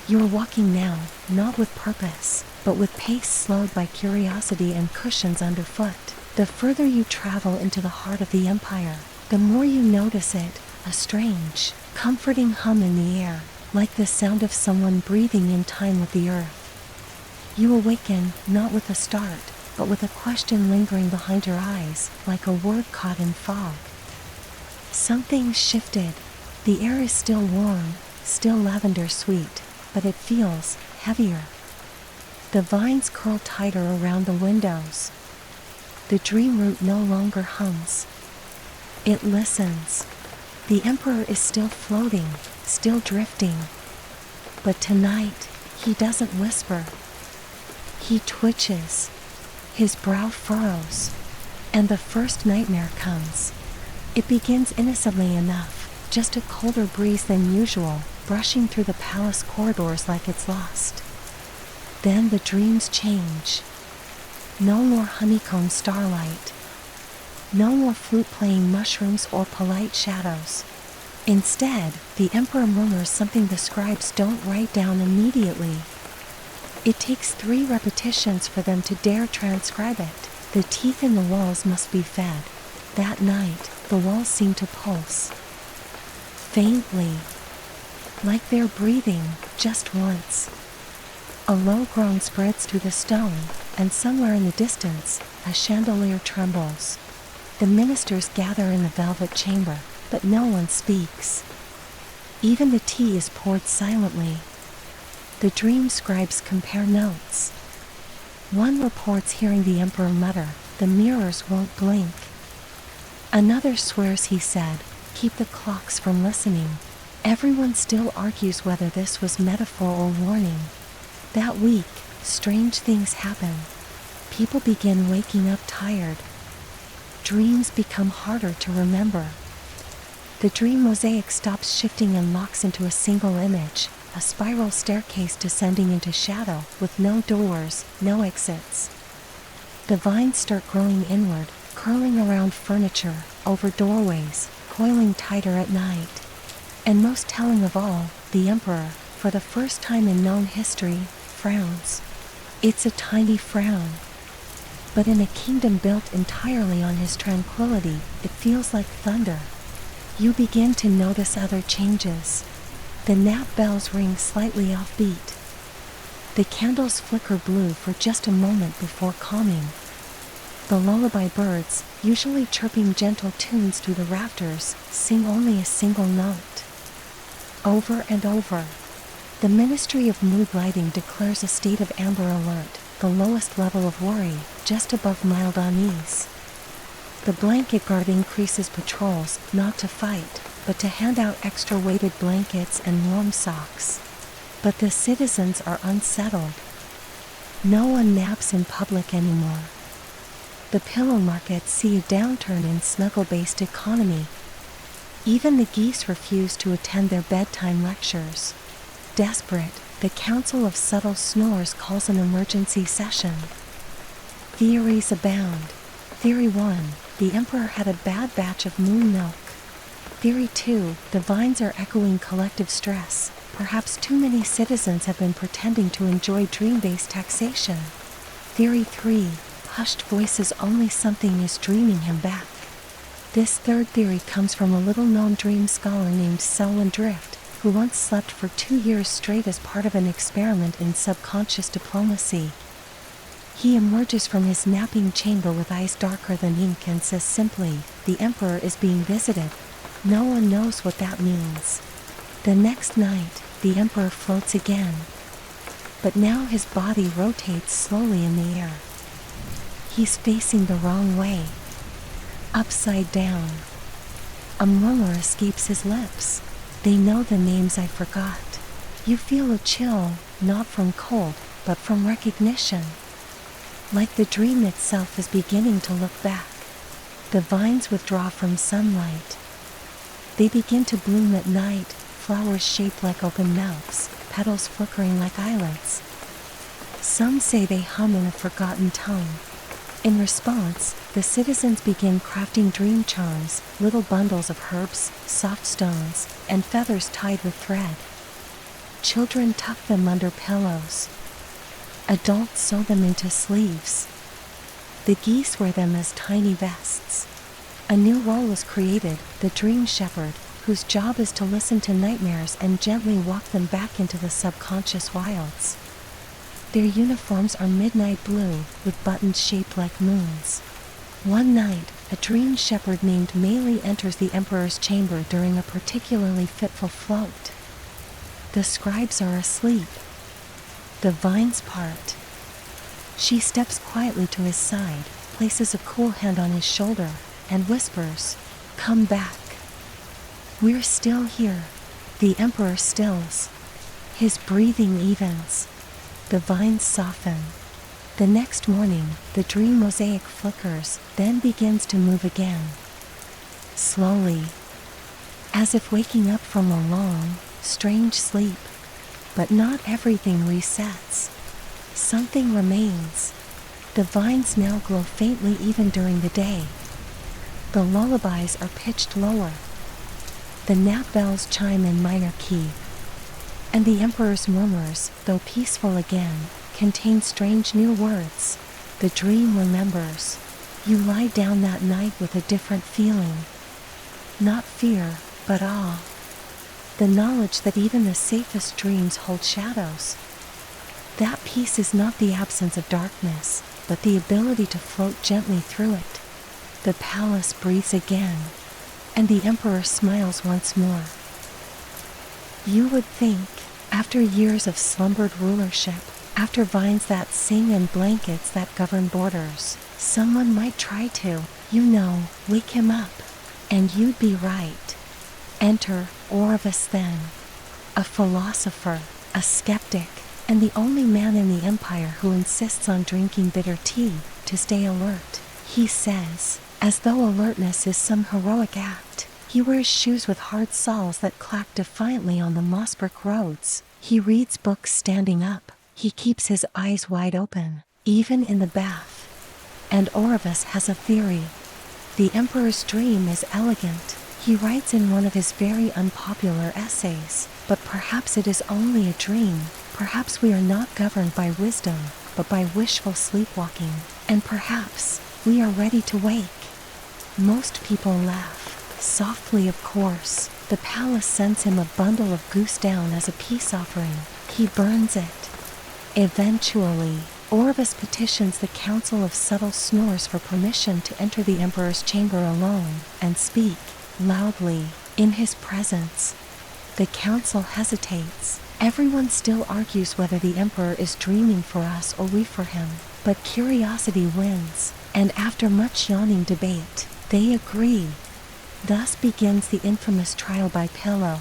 [SPEAKER 1] You're walking now, not with purpose, but with pace slowed by curiosity and cushions underfoot. The further you travel into the heart of the empire, the more you notice it, a strange, comforting hum in the air, like the sound of someone breathing in time with the earth. You awaken, not with a start, but with a question lingering behind your eyes, like a word caught in fog. Something's shifted. The air is still warm, still lavender sweet, but it feels heavier. The vines curl tighter around the windows. The dream root no longer hums. It listens. The emperor is still floating, still drifting. But tonight, he doesn't whisper. He twitches. His brow furrows. And the first nightmare comes. It begins innocently enough, just a colder breeze than usual, brushing through the palace corridors like it's lost. Then the dreams change. No more honeycomb starlight. No more flute-playing mushrooms or polite shadows. Instead, the emperor murmurs something the scribes don't write down immediately. It takes 3 repetitions for them to dare transcribe it. The teeth in the walls must be fed. That night, the walls seem to pulse. Faintly. Like they're breathing, just once. A low groan spreads through the stone, and somewhere in the distance, a chandelier trembles. The ministers gather in the velvet chamber, but no one speaks. Even the tea is poured silently. The dream scribes compare notes. One reports hearing the emperor mutter, "The mirrors won't blink." Another swears he said, "Keep the clocks from listening." Everyone still argues whether this was metaphor or warning. That week, strange things happen. People begin waking up tired. Dreams become harder to remember. The dream mosaic stops shifting and locks into a single image, a spiral staircase descending into shadow, with no doors, no exits. The vines start growing inward, curling around furniture, over doorways, coiling tighter at night. And most telling of all, the emperor, for the first time in known history, frowns. It's a tiny frown. But in a kingdom built entirely on his tranquility, it feels like thunder. You begin to notice other changes. The nap bells ring slightly offbeat. The candles flicker blue for just a moment before calming. The lullaby birds, usually chirping gentle tunes through the rafters, sing only a single note. Over and over. The Ministry of Mood Lighting declares a state of amber alert, the lowest level of worry, just above mild unease. The blanket guard increases patrols, not to fight, but to hand out extra weighted blankets and warm socks. But the citizens are unsettled. No one naps in public anymore. The pillow markets see a downturn in snuggle-based economy. Even the geese refuse to attend their bedtime lectures. Desperate, the Council of Subtle Snores calls an emergency session. Theories abound. Theory 1, the emperor had a bad batch of moon milk. Theory 2, the vines are echoing collective stress. Perhaps too many citizens have been pretending to enjoy dream-based taxation. Theory 3, hushed voices, only something is dreaming him back. This third theory comes from a little-known dream scholar named Selwyn Drift, who once slept for 2 years straight as part of an experiment in subconscious diplomacy. He emerges from his napping chamber with eyes darker than ink and says simply, "The emperor is being visited." No one knows what that means. The next night, the emperor floats again. But now his body rotates slowly in the air. He's facing the wrong way. Upside down. A murmur escapes his lips. "They know the names I forgot." You feel a chill, not from cold, but from recognition. Like the dream itself is beginning to look back. The vines withdraw from sunlight. They begin to bloom at night, flowers shaped like open mouths, petals flickering like eyelids. Some say they hum in a forgotten tongue. In response, the citizens begin crafting dream charms, little bundles of herbs, soft stones, and feathers tied with thread. Children tuck them under pillows. Adults sew them into sleeves. The geese wear them as tiny vests. A new role is created, the dream shepherd, whose job is to listen to nightmares and gently walk them back into the subconscious wilds. Their uniforms are midnight blue, with buttons shaped like moons. One night, a dream shepherd named Meili enters the emperor's chamber during a particularly fitful float. The scribes are asleep. The vines part. She steps quietly to his side, places a cool hand on his shoulder, and whispers, "Come back." "We're still here." The emperor stills. His breathing evens. The vines soften. The next morning, the dream mosaic flickers, then begins to move again. Slowly. As if waking up from a long, strange sleep. But not everything resets. Something remains. The vines now glow faintly even during the day. The lullabies are pitched lower. The nap bells chime in minor key. And the emperor's murmurs, though peaceful again, contain strange new words. The dream remembers. You lie down that night with a different feeling. Not fear, but awe. The knowledge that even the safest dreams hold shadows. That peace is not the absence of darkness, but the ability to float gently through it. The palace breathes again, and the emperor smiles once more. You would think, after years of slumbered rulership, after vines that sing and blankets that govern borders, someone might try to, wake him up. And you'd be right. Enter Orvis then. A philosopher, a skeptic, and the only man in the empire who insists on drinking bitter tea to stay alert. He says, as though alertness is some heroic act. He wears shoes with hard soles that clack defiantly on the moss brick roads. He reads books standing up. He keeps his eyes wide open, even in the bath. And Orvis has a theory. The emperor's dream is elegant. He writes in one of his very unpopular essays, but perhaps it is only a dream. Perhaps we are not governed by wisdom, but by wishful sleepwalking. And perhaps we are ready to wake. Most people laugh. Softly, of course. The palace sends him a bundle of goose down as a peace offering. He burns it. Eventually, Orvis petitions the Council of Subtle Snores for permission to enter the emperor's chamber alone and speak loudly in his presence. The council hesitates. Everyone still argues whether the emperor is dreaming for us or we for him, but curiosity wins, and after much yawning debate, they agree. Thus begins the infamous trial by pillow.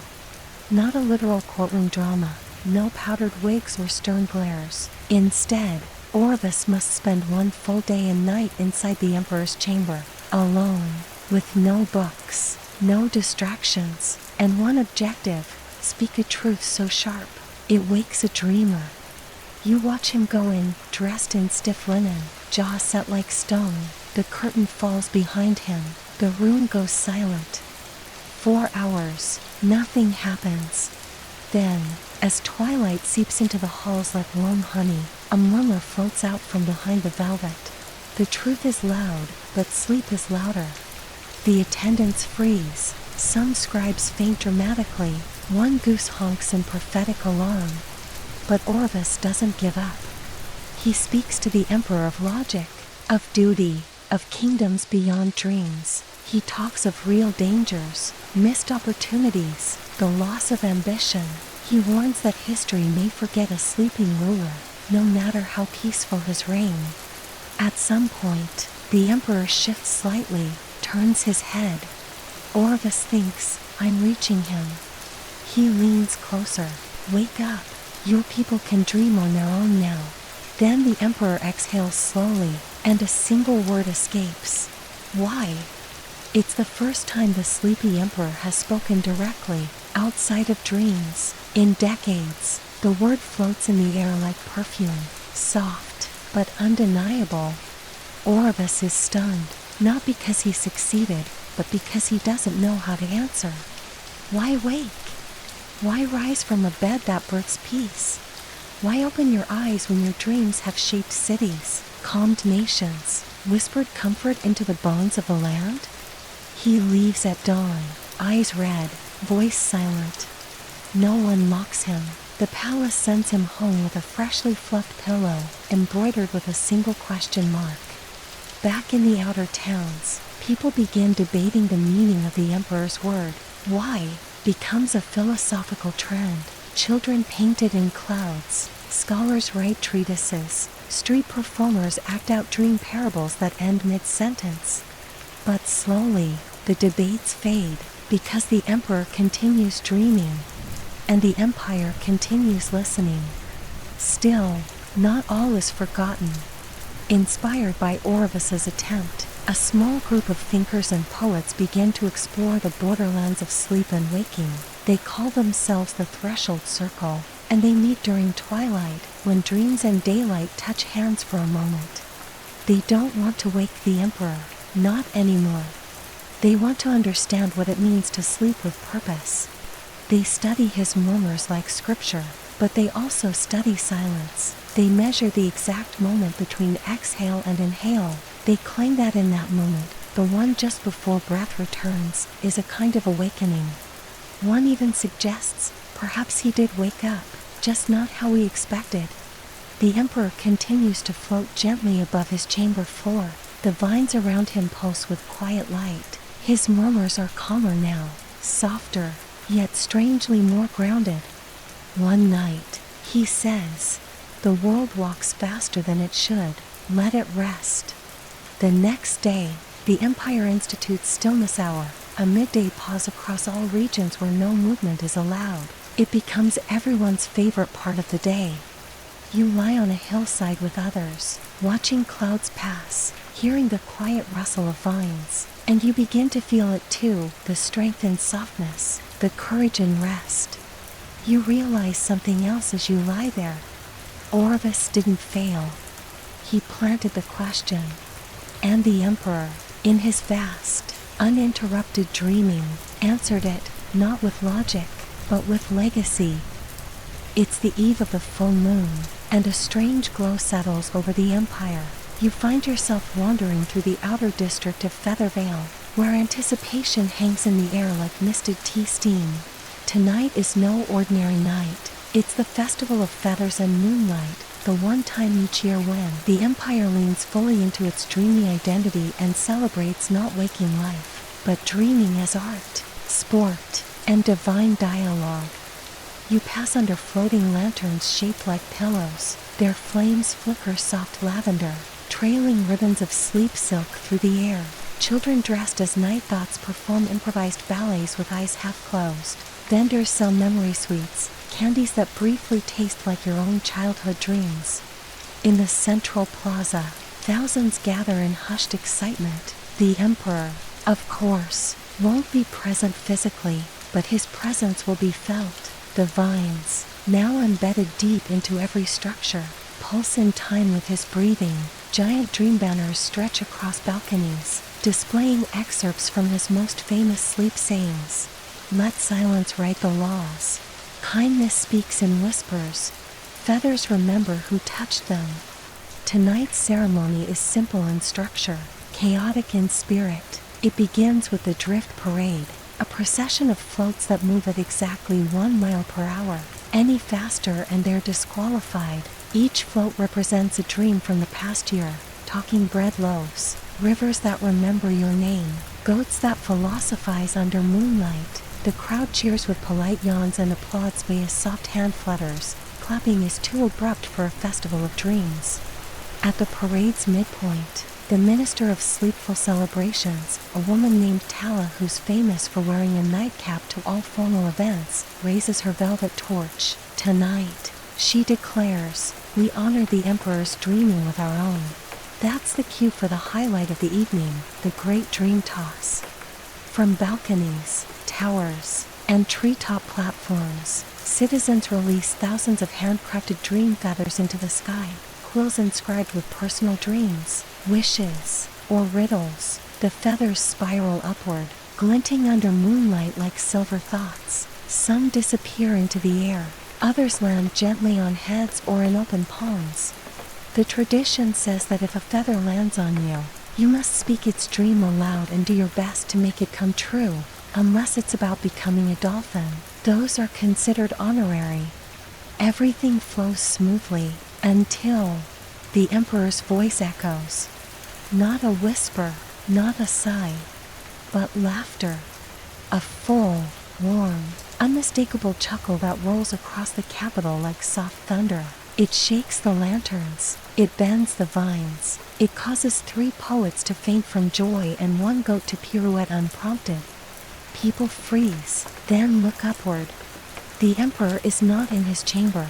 [SPEAKER 1] Not a literal courtroom drama, no powdered wigs or stern glares. Instead, Orvis must spend one full day and night inside the emperor's chamber, alone, with no books, no distractions, and one objective: speak a truth so sharp, it wakes a dreamer. You watch him go in, dressed in stiff linen, jaw set like stone. The curtain falls behind him. The room goes silent. 4 hours, nothing happens. Then, as twilight seeps into the halls like warm honey, a murmur floats out from behind the velvet. The truth is loud, but sleep is louder. The attendants freeze. Some scribes faint dramatically. One goose honks in prophetic alarm. But Orvis doesn't give up. He speaks to the emperor of logic, of duty, of kingdoms beyond dreams. He talks of real dangers, missed opportunities, the loss of ambition. He warns that history may forget a sleeping ruler, no matter how peaceful his reign. At some point, the emperor shifts slightly, turns his head. Orvis thinks, I'm reaching him. He leans closer. Wake up. Your people can dream on their own now. Then the emperor exhales slowly, and a single word escapes. Why? It's the first time the sleepy emperor has spoken directly, outside of dreams. In decades, the word floats in the air like perfume, soft, but undeniable. Orvis is stunned, not because he succeeded, but because he doesn't know how to answer. Why wake? Why rise from a bed that births peace? Why open your eyes when your dreams have shaped cities, calmed nations, whispered comfort into the bones of the land? He leaves at dawn, eyes red, voice silent. No one mocks him. The palace sends him home with a freshly fluffed pillow, embroidered with a single question mark. Back in the outer towns, people begin debating the meaning of the emperor's word. Why? Becomes a philosophical trend. Children paint it in clouds. Scholars write treatises. Street performers act out dream parables that end mid-sentence. But slowly, the debates fade, because the emperor continues dreaming, and the empire continues listening. Still, not all is forgotten. Inspired by Orvis's attempt, a small group of thinkers and poets begin to explore the borderlands of sleep and waking. They call themselves the Threshold Circle, and they meet during twilight, when dreams and daylight touch hands for a moment. They don't want to wake the emperor, not anymore. They want to understand what it means to sleep with purpose. They study his murmurs like scripture, but they also study silence. They measure the exact moment between exhale and inhale. They claim that in that moment, the one just before breath returns, is a kind of awakening. One even suggests, perhaps he did wake up, just not how we expected. The emperor continues to float gently above his chamber floor. The vines around him pulse with quiet light. His murmurs are calmer now, softer, yet strangely more grounded. One night, he says, the world walks faster than it should, let it rest. The next day, the empire institutes stillness hour, a midday pause across all regions where no movement is allowed. It becomes everyone's favorite part of the day. You lie on a hillside with others, watching clouds pass, hearing the quiet rustle of vines, and you begin to feel it too, the strength and softness, the courage and rest. You realize something else as you lie there. Orvis didn't fail. He planted the question. And the Emperor, in his vast, uninterrupted dreaming, answered it, not with logic, but with legacy. It's the eve of the full moon, and a strange glow settles over the empire. You find yourself wandering through the outer district of Feathervale, where anticipation hangs in the air like misted tea steam. Tonight is no ordinary night. It's the festival of feathers and moonlight, the one time each year when the empire leans fully into its dreamy identity and celebrates not waking life, but dreaming as art, sport, and divine dialogue. You pass under floating lanterns shaped like pillows. Their flames flicker soft lavender, trailing ribbons of sleep silk through the air. Children dressed as night thoughts perform improvised ballets with eyes half closed. Vendors sell memory sweets, candies that briefly taste like your own childhood dreams. In the central plaza, thousands gather in hushed excitement. The Emperor, of course, won't be present physically, but his presence will be felt. The vines, now embedded deep into every structure, pulse in time with his breathing. Giant dream banners stretch across balconies, displaying excerpts from his most famous sleep sayings. Let silence write the laws. Kindness speaks in whispers. Feathers remember who touched them. Tonight's ceremony is simple in structure, chaotic in spirit. It begins with the Drift Parade, a procession of floats that move at exactly 1 mile per hour. Any faster and they're disqualified. Each float represents a dream from the past year, talking bread loaves, rivers that remember your name, goats that philosophize under moonlight. The crowd cheers with polite yawns and applauds via soft hand flutters. Clapping is too abrupt for a festival of dreams. At the parade's midpoint, the Minister of Sleepful Celebrations, a woman named Tala who's famous for wearing a nightcap to all formal events, raises her velvet torch. Tonight, she declares, we honor the Emperor's dreaming with our own. That's the cue for the highlight of the evening, the Great Dream Toss. From balconies, towers, and treetop platforms, citizens release thousands of handcrafted dream feathers into the sky, quills inscribed with personal dreams, wishes, or riddles. The feathers spiral upward, glinting under moonlight like silver thoughts. Some disappear into the air, others land gently on heads or in open palms. The tradition says that if a feather lands on you, you must speak its dream aloud and do your best to make it come true. Unless it's about becoming a dolphin, those are considered honorary. Everything flows smoothly until the Emperor's voice echoes. Not a whisper, not a sigh, but laughter. A full, warm, unmistakable chuckle that rolls across the capital like soft thunder. It shakes the lanterns, it bends the vines, it causes 3 poets to faint from joy and 1 goat to pirouette unprompted. People freeze, then look upward. The Emperor is not in his chamber.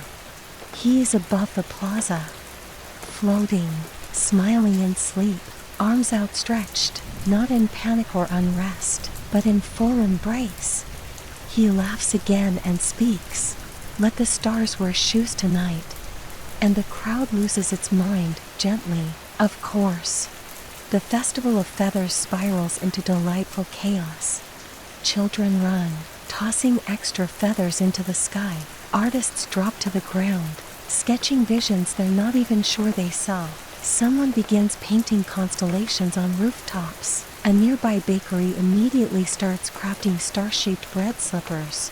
[SPEAKER 1] He is above the plaza, floating, smiling in sleep, arms outstretched, not in panic or unrest, but in full embrace. He laughs again and speaks. Let the stars wear shoes tonight. And the crowd loses its mind, gently, of course. The Festival of Feathers spirals into delightful chaos. Children run, tossing extra feathers into the sky. Artists drop to the ground, sketching visions they're not even sure they saw. Someone begins painting constellations on rooftops. A nearby bakery immediately starts crafting star-shaped bread slippers.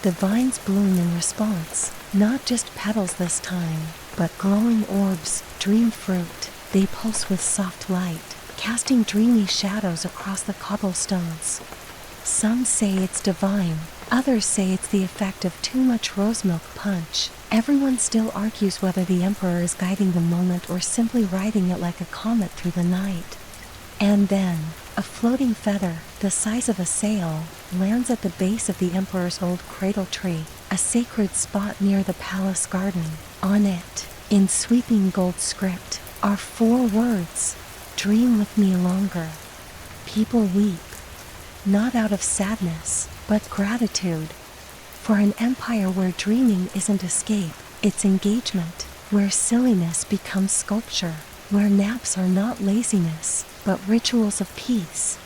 [SPEAKER 1] The vines bloom in response, not just petals this time, but glowing orbs, dream fruit. They pulse with soft light, casting dreamy shadows across the cobblestones. Some say it's divine, others say it's the effect of too much rose milk punch. Everyone still argues whether the Emperor is guiding the moment or simply riding it like a comet through the night. And then, a floating feather, the size of a sail, lands at the base of the Emperor's old cradle tree, a sacred spot near the palace garden. On it, In sweeping gold script are 4 words: dream with me longer. People weep, not out of sadness, but gratitude. For an empire where dreaming isn't escape, it's engagement, where silliness becomes sculpture, where naps are not laziness, but rituals of peace.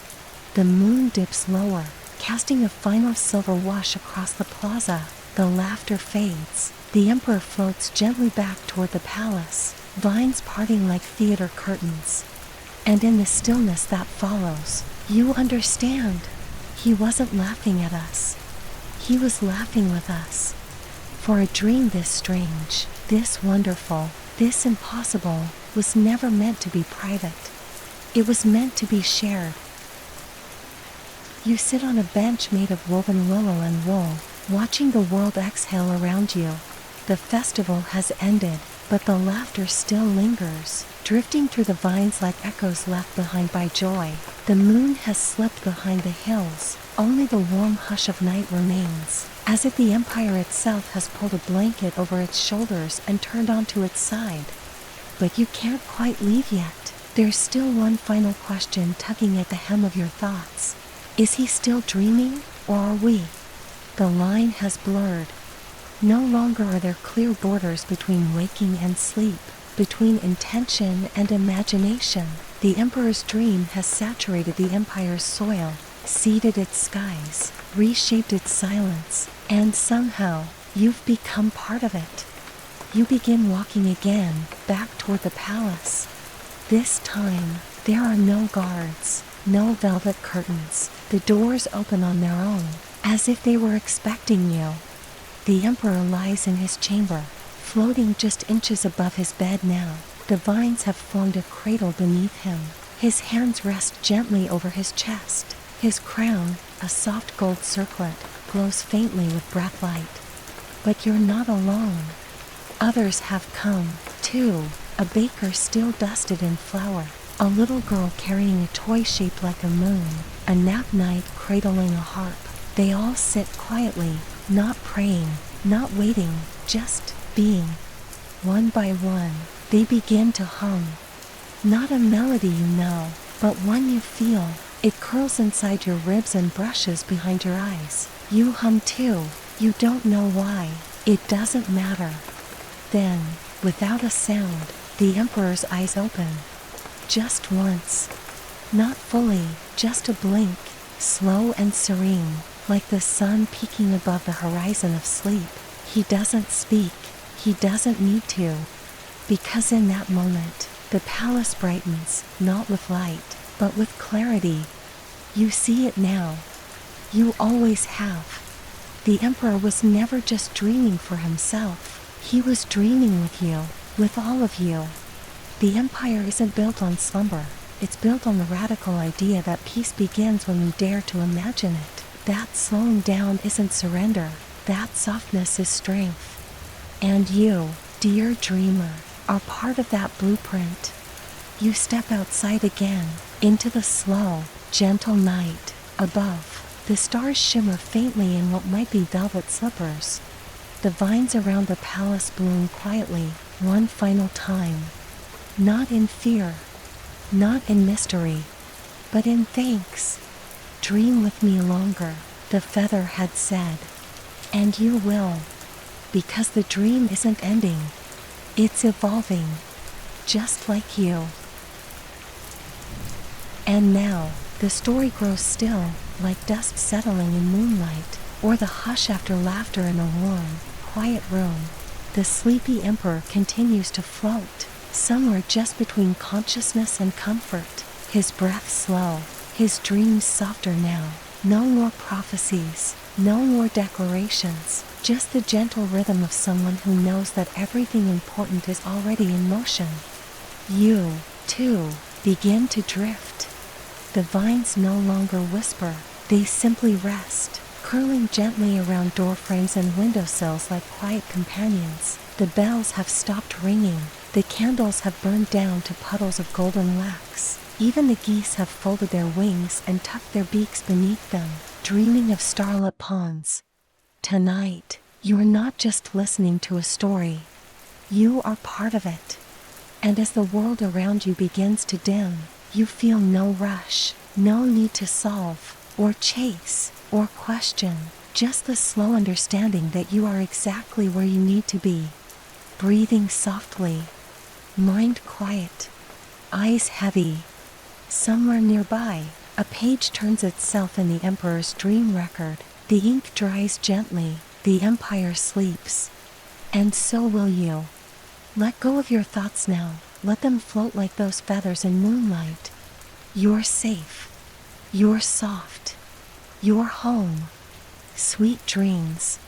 [SPEAKER 1] The moon dips lower, casting a final silver wash across the plaza. The laughter fades. The emperor floats gently back toward the palace, vines parting like theater curtains. And in the stillness that follows, you understand. He wasn't laughing at us. He was laughing with us. For a dream this strange, this wonderful, this impossible, was never meant to be private. It was meant to be shared. You sit on a bench made of woven willow and wool, watching the world exhale around you. The festival has ended, but the laughter still lingers, drifting through the vines like echoes left behind by joy. The moon has slipped behind the hills, only the warm hush of night remains, as if the empire itself has pulled a blanket over its shoulders and turned onto its side. But you can't quite leave yet. There's still one final question tugging at the hem of your thoughts. Is he still dreaming, or are we? The line has blurred. No longer are there clear borders between waking and sleep, between intention and imagination. The emperor's dream has saturated the empire's soil, seeded its skies, reshaped its silence, and somehow, you've become part of it. You begin walking again, back toward the palace. This time, there are no guards, no velvet curtains. The doors open on their own, as if they were expecting you. The emperor lies in his chamber, floating just inches above his bed now. The vines have formed a cradle beneath him. His hands rest gently over his chest. His crown, a soft gold circlet, glows faintly with breath light. But you're not alone. Others have come, too. A baker still dusted in flour, a little girl carrying a toy shaped like a moon, a nap knight cradling a harp. They all sit quietly, not praying, not waiting, just being. One by one, they begin to hum. Not a melody you know, but one you feel. It curls inside your ribs and brushes behind your eyes. You hum too. You don't know why. It doesn't matter. Then, without a sound, the emperor's eyes open. Just once. Not fully, just a blink, slow and serene, like the sun peeking above the horizon of sleep. He doesn't speak. He doesn't need to. Because in that moment, the palace brightens, not with light, but with clarity. You see it now. You always have. The emperor was never just dreaming for himself. He was dreaming with you, with all of you. The empire isn't built on slumber. It's built on the radical idea that peace begins when we dare to imagine it. That slowing down isn't surrender. That softness is strength. And you, dear dreamer, are part of that blueprint. You step outside again, into the slow, gentle night. Above, the stars shimmer faintly in what might be velvet slippers. The vines around the palace bloom quietly, one final time. Not in fear, not in mystery, but in thanks. Dream with me longer, the feather had said. And you will. Because the dream isn't ending. It's evolving. Just like you. And now, the story grows still, like dust settling in moonlight, or the hush after laughter in a warm, quiet room. The sleepy emperor continues to float, somewhere just between consciousness and comfort. His breath slow, his dreams softer now. No more prophecies, no more declarations, just the gentle rhythm of someone who knows that everything important is already in motion. You, too, begin to drift. The vines no longer whisper, they simply rest, curling gently around doorframes and windowsills like quiet companions. The bells have stopped ringing, the candles have burned down to puddles of golden wax. Even the geese have folded their wings and tucked their beaks beneath them, dreaming of starlit ponds. Tonight, you're not just listening to a story. You are part of it. And as the world around you begins to dim, you feel no rush, no need to solve, or chase, or question, just the slow understanding that you are exactly where you need to be. Breathing softly, mind quiet, eyes heavy. Somewhere nearby, a page turns itself in the Emperor's dream record. The ink dries gently, the Empire sleeps. And so will you. Let go of your thoughts now, let them float like those feathers in moonlight. You're safe. You're soft. You're home. Sweet dreams.